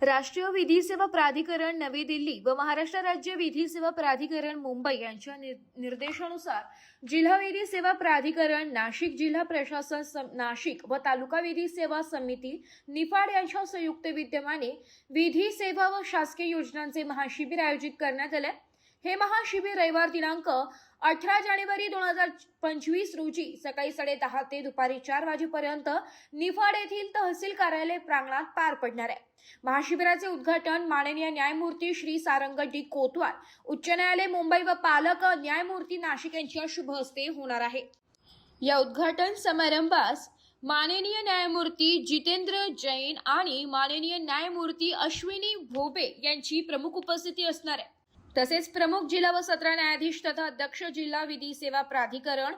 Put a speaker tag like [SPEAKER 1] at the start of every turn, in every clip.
[SPEAKER 1] राष्ट्रीय विधी सेवा प्राधिकरण नवी दिल्ली व महाराष्ट्र राज्य विधी सेवा प्राधिकरण मुंबई यांच्या निर्देशानुसार जिल्हा विधी सेवा प्राधिकरण नाशिक, जिल्हा प्रशासन नाशिक व तालुका विधी सेवा समिती निफाड यांच्या संयुक्त विद्यमाने विधी सेवा व शासकीय योजनांचे महाशिबिर आयोजित करण्यात आले। हे महाशिबिर रविवार दिनांक 18 जानेवारी 2025 रोजी सकाळी 10:30 ते दुपारी 4 वाजेपर्यंत निफाड येथील तहसील कार्यालय प्रांगणात पार पडणार आहे। महाशिबिराचे उद्घाटन माननीय न्यायमूर्ती श्री सारंग डी कोतवाल, उच्च न्यायालय मुंबई व पालक न्यायमूर्ती नाशिक यांच्या शुभ हस्ते होणार आहे। या उद्घाटन समारंभास माननीय न्यायमूर्ती जितेंद्र जैन आणि माननीय न्यायमूर्ती अश्विनी भोबे यांची प्रमुख उपस्थिती असणार आहे। तसेच प्रमुख जिल्हा व सत्र न्यायाधीश तथा अध्यक्ष जिल्हा विधी सेवा प्राधिकरण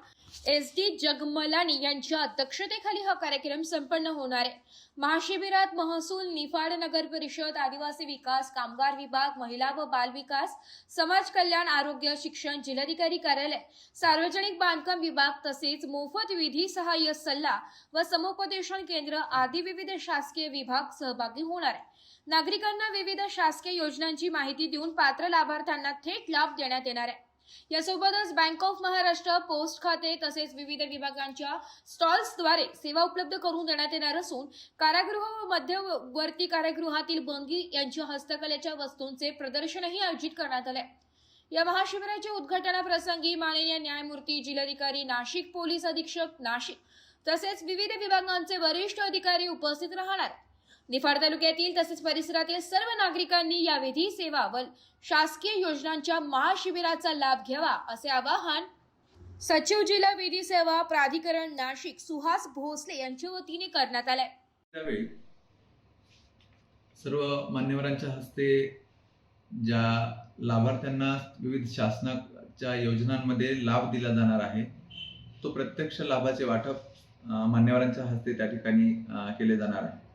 [SPEAKER 1] SD जगमलानी यांच्या अध्यक्षतेखाली हा कार्यक्रम संपन्न होणार आहे। महाशिबिरात महसूल, निफाड नगर परिषद, आदिवासी विकास, कामगार विभाग, महिला व बाल विकास, समाज कल्याण, आरोग्य, शिक्षण, जिल्हाधिकारी कार्यालय, सार्वजनिक बांधकाम विभाग तसेच मोफत विधी सहाय्य सल्ला व समुपदेशन केंद्र आदी विविध शासकीय विभाग सहभागी होणार आहे। नागरिकांना विविध शासकीय योजनांची माहिती देऊन पात्र लाभार्थ्यांना थेट लाभ देण्यात येणार आहे। यासोबतच बँक ऑफ महाराष्ट्र, पोस्ट खाते तसेच विविध विभागांच्या स्टॉल्सद्वारे सेवा उपलब्ध करून देण्यात येणार असून कारागृह व मध्यवर्ती कारागृहातील बंदी यांच्या हस्तकलेच्या वस्तूंचे प्रदर्शनही आयोजित करण्यात आले। या महाशिबिराच्या उद्घाटनाप्रसंगी माननीय न्यायमूर्ती, जिल्हाधिकारी नाशिक, पोलीस अधीक्षक नाशिक तसेच विविध विभागांचे वरिष्ठ अधिकारी उपस्थित राहणार। निफाड तालुक्यातील तसेच परिसरातील सर्व नागरिकांनी या विधी सेवा व शासकीय योजनांच्या महाशिबिराचा लाभ घ्यावा असे आवाहन सचिव जिल्हा विधी सेवा प्राधिकरण नाशिक सुहास भोसले यांच्या वतीने करण्यात आले।
[SPEAKER 2] त्यावेळी सर्व मान्यवरांच्या हस्ते ज्या लाभार्थ्यांना विविध शासनाच्या योजनांमध्ये लाभ दिला जाणार आहे तो प्रत्यक्ष लाभाचे वाटप मान्यवरांच्या हस्ते त्या ठिकाणी केले जाणार आहे।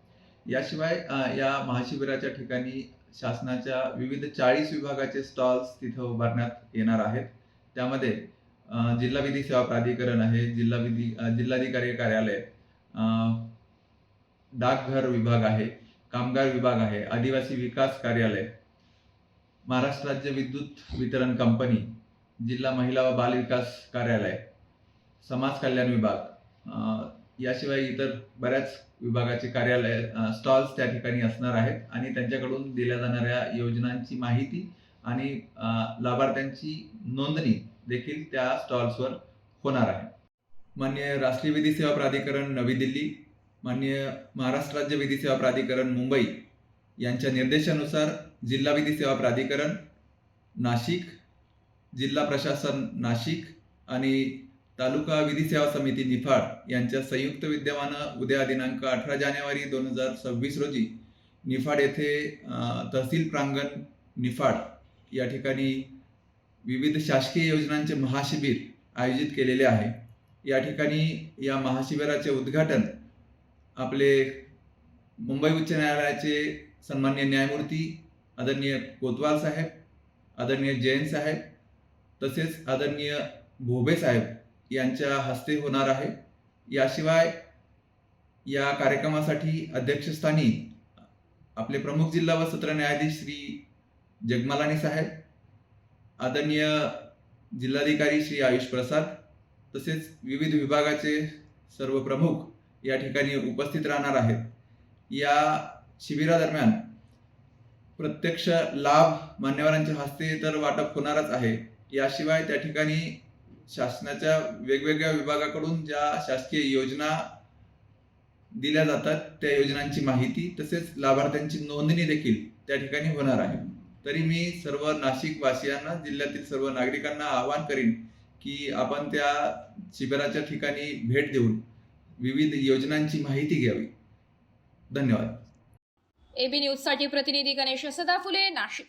[SPEAKER 2] याशिवाय या महाशिबिराच्या ठिकाणी शासनाच्या विविध 40 विभागाचे स्टॉल्स तिथे उभारण्यात येणार आहेत। त्यामध्ये जिल्हा विधी सेवा प्राधिकरण आहे, जिल्हाधिकारी कार्यालय, डाकघर विभाग आहे, कामगार विभाग आहे, आदिवासी विकास कार्यालय, महाराष्ट्र राज्य विद्युत वितरण कंपनी, जिल्हा महिला व बाल विकास कार्यालय, समाज कल्याण विभाग याशिवाय इतर बऱ्याच विभागाचे कार्यालय स्टॉल्स त्या ठिकाणी असणार आहेत आणि त्यांच्याकडून दिल्या जाणाऱ्या योजनांची माहिती आणि लाभार्थ्यांची नोंदणी देखील त्या स्टॉल्सवर होणार आहे। माननीय राष्ट्रीय विधी सेवा प्राधिकरण नवी दिल्ली, माननीय महाराष्ट्र राज्य विधी सेवा प्राधिकरण मुंबई यांच्या निर्देशानुसार जिल्हा विधी सेवा प्राधिकरण नाशिक, जिल्हा प्रशासन नाशिक आणि तालुका विधी सेवा समिती निफाड यांच्या संयुक्त विद्यमानं उद्या दिनांक 18 जानेवारी 2026 रोजी निफाड येथे तहसील प्रांगण निफाड या ठिकाणी विविध शासकीय योजनांचे महाशिबिर आयोजित केलेले आहे। या ठिकाणी या महाशिबिराचे उद्घाटन आपले मुंबई उच्च न्यायालयाचे सन्माननीय न्यायमूर्ती आदरणीय कोतवाल साहेब, आदरणीय जैन साहेब तसेच आदरणीय भोबे साहेब यांच्या हस्ते होणार आहे। याशिवाय या कार्यक्रमासाठी अध्यक्षस्थानी आपले प्रमुख जिल्हा व सत्र न्यायाधीश श्री जगमलानी साहेब, आदरणीय जिल्हाधिकारी श्री आयुष प्रसाद तसेच विविध विभागाचे सर्व प्रमुख या ठिकाणी उपस्थित राहणार आहेत। या शिबिरादरम्यान प्रत्यक्ष लाभ मान्यवरांच्या हस्ते तर वाटप होणारच आहे। याशिवाय त्या ठिकाणी शासनाच्या वेगवेगळ्या विभागाकडून ज्या शासकीय योजना दिल्या जातात त्या योजनांची माहिती तसेच लाभार्थ्यांची नोंदणी देखील त्या ठिकाणी होणार आहे। तरी मी सर्व नाशिक वासियांना, जिल्ह्यातील सर्व नागरिकांना आवाहन करीन की आपण त्या शिबिराच्या ठिकाणी भेट देऊन विविध योजनांची माहिती घ्यावी। धन्यवाद।
[SPEAKER 1] AB न्यूज साठी प्रतिनिधी गणेश सदाफुले, नाशिक।